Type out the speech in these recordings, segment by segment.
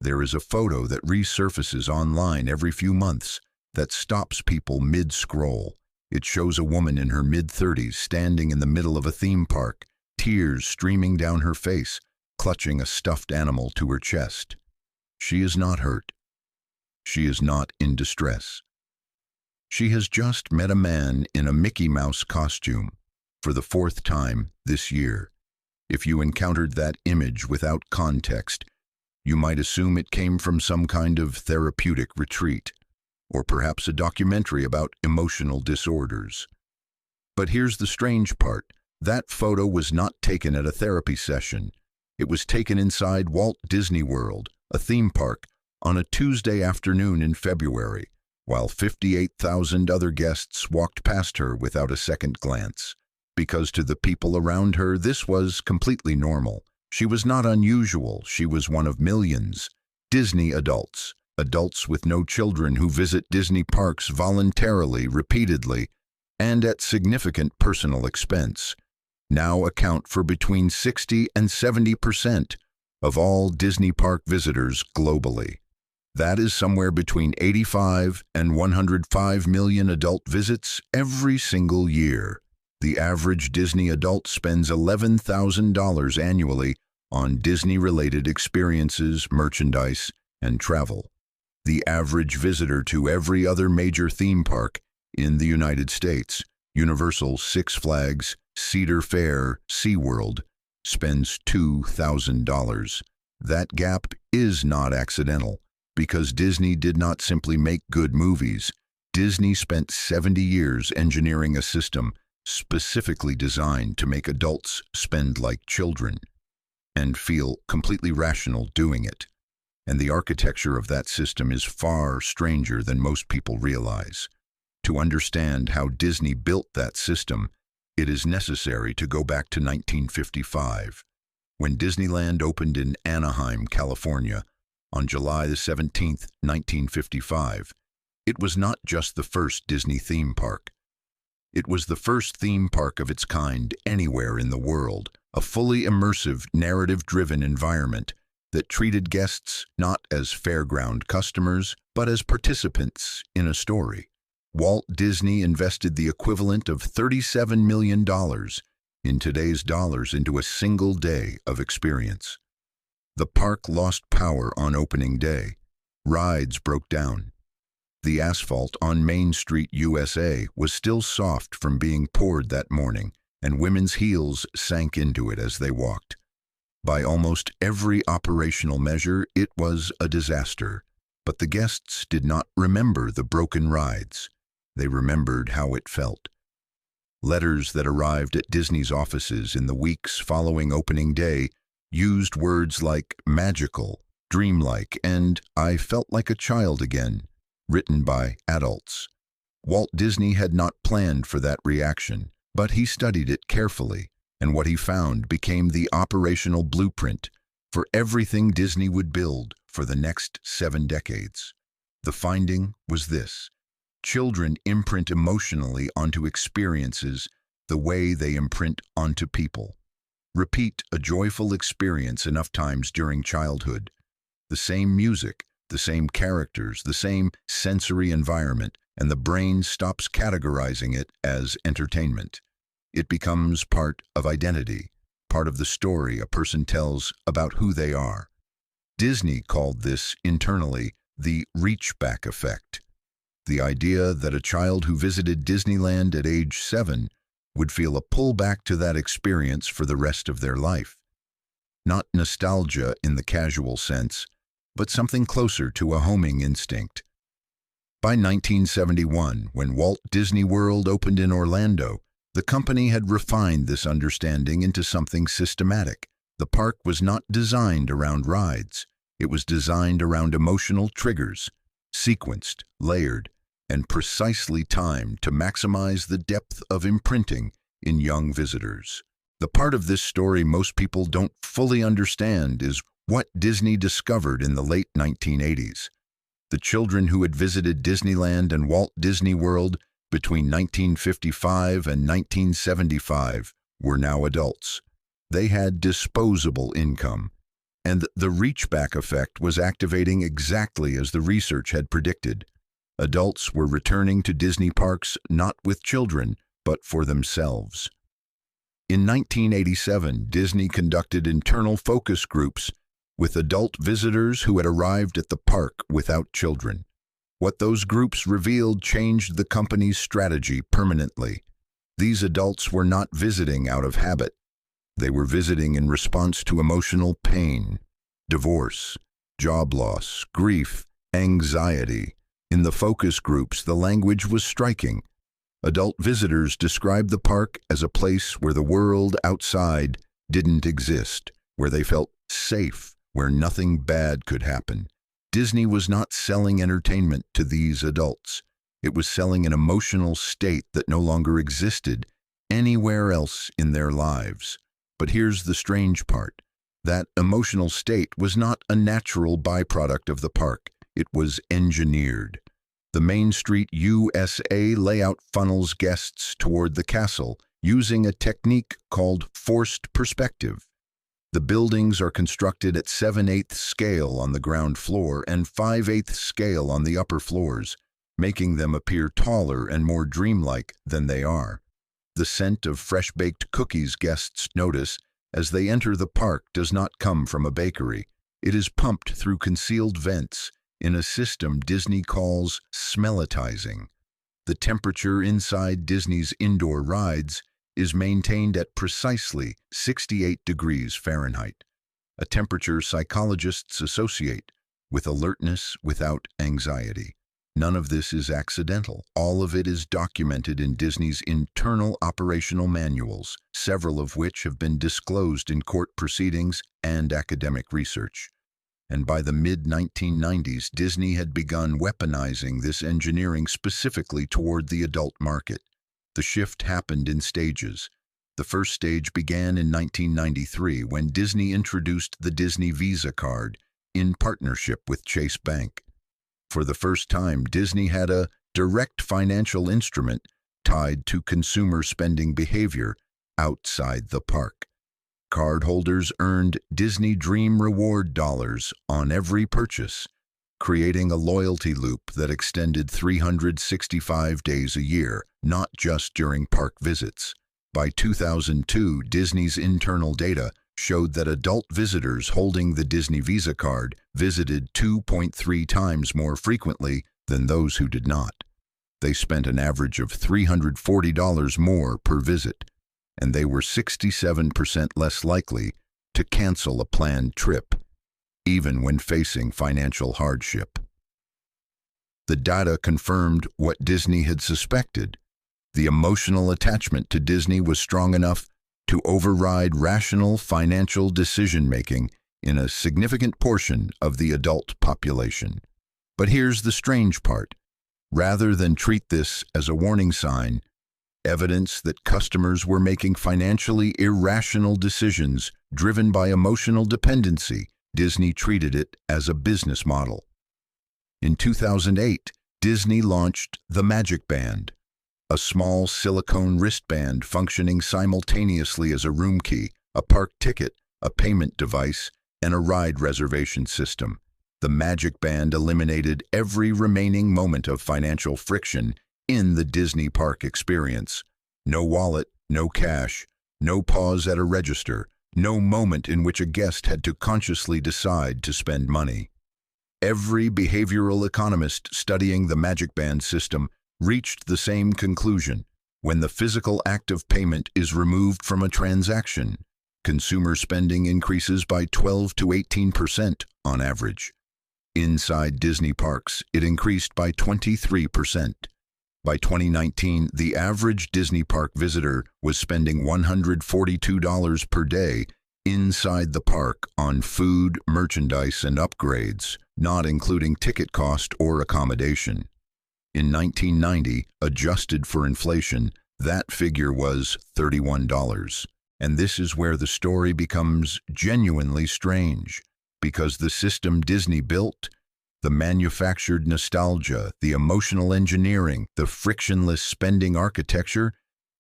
There is a photo that resurfaces online every few months that stops people mid-scroll. It shows a woman in her mid-30s standing in the middle of a theme park, tears streaming down her face, clutching a stuffed animal to her chest. She is not hurt. She is not in distress. She has just met a man in a Mickey Mouse costume for the 4th time this year. If you encountered that image without context, you might assume it came from some kind of therapeutic retreat, or perhaps a documentary about emotional disorders. But here's the strange part. That photo was not taken at a therapy session. It was taken inside Walt Disney World, a theme park, on a Tuesday afternoon in February, while 58,000 other guests walked past her without a second glance. Because to the people around her, this was completely normal. She was not unusual. She was one of millions. Disney adults, adults with no children who visit Disney parks voluntarily, repeatedly, and at significant personal expense, now account for between 60 and 70% of all Disney park visitors globally. That is somewhere between 85 and 105 million adult visits every single year. The average Disney adult spends $11,000 annually on Disney-related experiences, merchandise, and travel. The average visitor to every other major theme park in the United States, Universal, Six Flags, Cedar Fair, SeaWorld, spends $2,000. That gap is not accidental, because Disney did not simply make good movies. Disney spent 70 years engineering a system specifically designed to make adults spend like children and feel completely rational doing it. And the architecture of that system is far stranger than most people realize. To understand how Disney built that system, it is necessary to go back to 1955, when Disneyland opened in Anaheim, California, on July 17, 1955. It was not just the first Disney theme park. It was the first theme park of its kind anywhere in the world, a fully immersive, narrative-driven environment that treated guests not as fairground customers, but as participants in a story. Walt Disney invested the equivalent of $37 million in today's dollars into a single day of experience. The park lost power on opening day. Rides broke down. The asphalt on Main Street, USA, was still soft from being poured that morning, and women's heels sank into it as they walked. By almost every operational measure, it was a disaster. But the guests did not remember the broken rides. They remembered how it felt. Letters that arrived at Disney's offices in the weeks following opening day used words like magical, dreamlike, and I felt like a child again, written by adults. Walt Disney had not planned for that reaction, but he studied it carefully, and what he found became the operational blueprint for everything Disney would build for the next 7 decades. The finding was this: children imprint emotionally onto experiences the way they imprint onto people. Repeat a joyful experience enough times during childhood. The same music, the same characters, the same sensory environment, and the brain stops categorizing it as entertainment. It becomes part of identity, part of the story a person tells about who they are. Disney called this internally the reachback effect. The idea that a child who visited Disneyland at age 7 would feel a pull back to that experience for the rest of their life. Not nostalgia in the casual sense, but something closer to a homing instinct. By 1971, when Walt Disney World opened in Orlando, the company had refined this understanding into something systematic. The park was not designed around rides. It was designed around emotional triggers, sequenced, layered, and precisely timed to maximize the depth of imprinting in young visitors. The part of this story most people don't fully understand is what Disney discovered in the late 1980s. The children who had visited Disneyland and Walt Disney World between 1955 and 1975 were now adults. They had disposable income. And the reachback effect was activating exactly as the research had predicted. Adults were returning to Disney parks not with children, but for themselves. In 1987, Disney conducted internal focus groups with adult visitors who had arrived at the park without children. What those groups revealed changed the company's strategy permanently. These adults were not visiting out of habit. They were visiting in response to emotional pain, divorce, job loss, grief, anxiety. In the focus groups, the language was striking. Adult visitors described the park as a place where the world outside didn't exist, where they felt safe, where nothing bad could happen. Disney was not selling entertainment to these adults. It was selling an emotional state that no longer existed anywhere else in their lives. But here's the strange part. That emotional state was not a natural byproduct of the park. It was engineered. The Main Street USA layout funnels guests toward the castle using a technique called forced perspective. The buildings are constructed at 7/8 scale on the ground floor and 5/8 scale on the upper floors, making them appear taller and more dreamlike than they are. The scent of fresh-baked cookies guests notice as they enter the park does not come from a bakery. It is pumped through concealed vents in a system Disney calls smellitizing. The temperature inside Disney's indoor rides is maintained at precisely 68 degrees Fahrenheit, a temperature psychologists associate with alertness without anxiety. None of this is accidental. All of it is documented in Disney's internal operational manuals, several of which have been disclosed in court proceedings and academic research. And by the mid-1990s, Disney had begun weaponizing this engineering specifically toward the adult market. The shift happened in stages. The first stage began in 1993 when Disney introduced the Disney Visa card in partnership with Chase Bank. For the first time, Disney had a direct financial instrument tied to consumer spending behavior outside the park. Cardholders earned Disney Dream Reward dollars on every purchase, creating a loyalty loop that extended 365 days a year, not just during park visits. By 2002, Disney's internal data showed that adult visitors holding the Disney Visa card visited 2.3 times more frequently than those who did not. They spent an average of $340 more per visit, and they were 67% less likely to cancel a planned trip, even when facing financial hardship. The data confirmed what Disney had suspected. The emotional attachment to Disney was strong enough to override rational financial decision-making in a significant portion of the adult population. But here's the strange part. Rather than treat this as a warning sign, evidence that customers were making financially irrational decisions driven by emotional dependency, Disney treated it as a business model. In 2008, Disney launched the MagicBand, a small silicone wristband functioning simultaneously as a room key, a park ticket, a payment device, and a ride reservation system. The MagicBand eliminated every remaining moment of financial friction in the Disney park experience. No wallet, no cash, no pause at a register, no moment in which a guest had to consciously decide to spend money. Every behavioral economist studying the MagicBand system reached the same conclusion. When the physical act of payment is removed from a transaction, consumer spending increases by 12 to 18% on average. Inside Disney parks, it increased by 23%. By 2019, the average Disney park visitor was spending $142 per day inside the park on food, merchandise, and upgrades, not including ticket cost or accommodation. In 1990, adjusted for inflation, that figure was $31. And this is where the story becomes genuinely strange, because the system Disney built, the manufactured nostalgia, the emotional engineering, the frictionless spending architecture,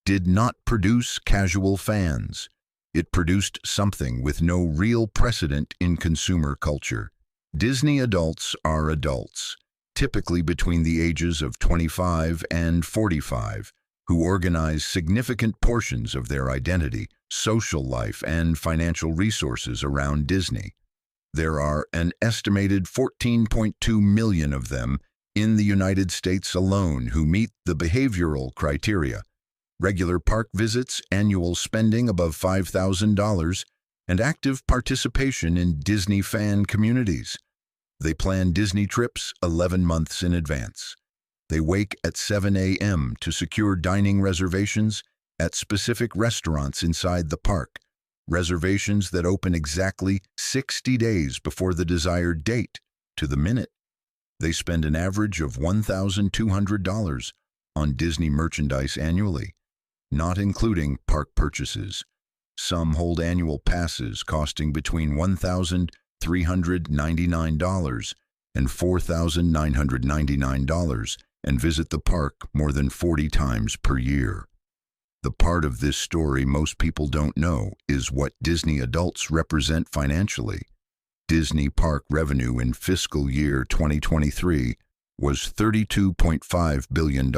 did not produce casual fans. It produced something with no real precedent in consumer culture. Disney adults are adults, typically between the ages of 25 and 45, who organize significant portions of their identity, social life, and financial resources around Disney. There are an estimated 14.2 million of them in the United States alone who meet the behavioral criteria: regular park visits, annual spending above $5,000, and active participation in Disney fan communities. They plan Disney trips 11 months in advance. They wake at 7 a.m. to secure dining reservations at specific restaurants inside the park, reservations that open exactly 60 days before the desired date, to the minute. They spend an average of $1,200 on Disney merchandise annually, not including park purchases. Some hold annual passes costing between $1,399 and $4,999 and visit the park more than 40 times per year. The part of this story most people don't know is what Disney adults represent financially. Disney park revenue in fiscal year 2023 was $32.5 billion.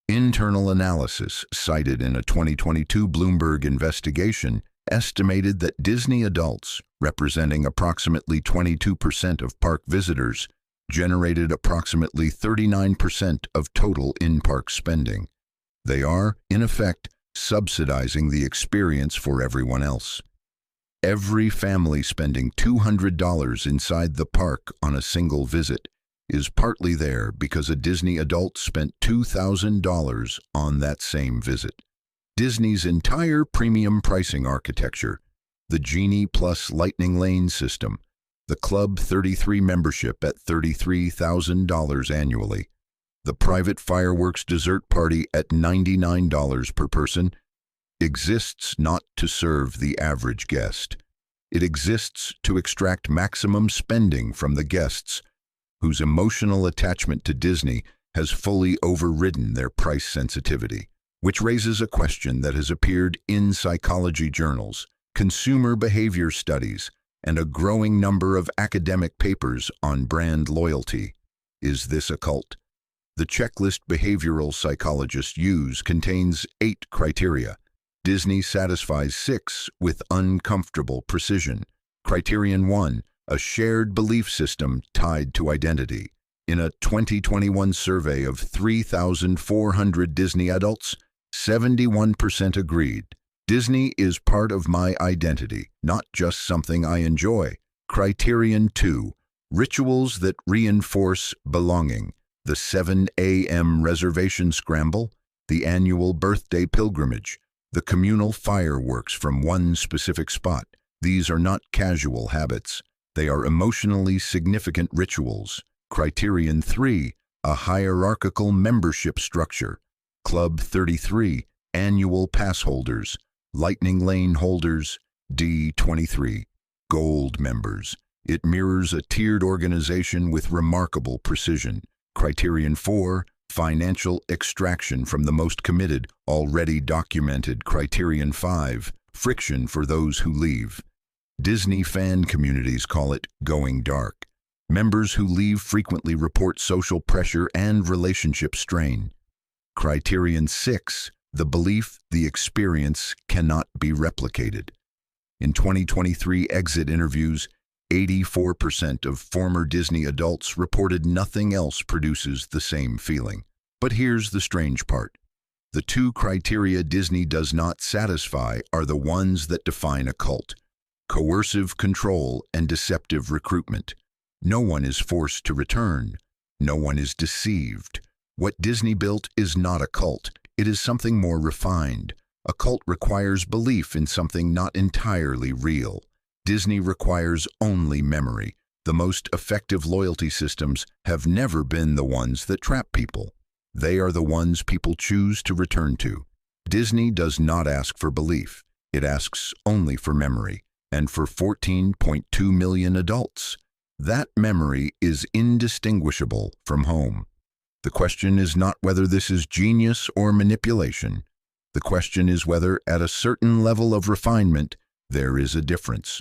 Internal analysis cited in a 2022 Bloomberg investigation estimated that Disney adults, representing approximately 22% of park visitors, generated approximately 39% of total in-park spending. They are, in effect, subsidizing the experience for everyone else. Every family spending $200 inside the park on a single visit is partly there because a Disney adult spent $2,000 on that same visit. Disney's entire premium pricing architecture, the Genie Plus Lightning Lane system, the Club 33 membership at $33,000 annually, the private fireworks dessert party at $99 per person, exists not to serve the average guest. It exists to extract maximum spending from the guests whose emotional attachment to Disney has fully overridden their price sensitivity, which raises a question that has appeared in psychology journals, consumer behavior studies, and a growing number of academic papers on brand loyalty. Is this a cult? The checklist behavioral psychologists use contains 8 criteria. Disney satisfies 6 with uncomfortable precision. Criterion 1, a shared belief system tied to identity. In a 2021 survey of 3,400 Disney adults, 71% agreed. Disney is part of my identity, not just something I enjoy. Criterion 2, rituals that reinforce belonging. The 7 a.m. reservation scramble, the annual birthday pilgrimage, the communal fireworks from one specific spot. These are not casual habits. They are emotionally significant rituals. Criterion 3, a hierarchical membership structure. Club 33, annual pass holders, Lightning Lane holders, D23, gold members. It mirrors a tiered organization with remarkable precision. Criterion 4, financial extraction from the most committed, already documented. Criterion 5, friction for those who leave. Disney fan communities call it going dark. Members who leave frequently report social pressure and relationship strain. Criterion 6, the belief the experience cannot be replicated. In 2023 exit interviews, 84% of former Disney adults reported nothing else produces the same feeling. But here's the strange part. The 2 criteria Disney does not satisfy are the ones that define a cult: coercive control and deceptive recruitment. No one is forced to return. No one is deceived. What Disney built is not a cult. It is something more refined. A cult requires belief in something not entirely real. Disney requires only memory. The most effective loyalty systems have never been the ones that trap people. They are the ones people choose to return to. Disney does not ask for belief. It asks only for memory. And for 14.2 million adults, that memory is indistinguishable from home. The question is not whether this is genius or manipulation. The question is whether, at a certain level of refinement, there is a difference.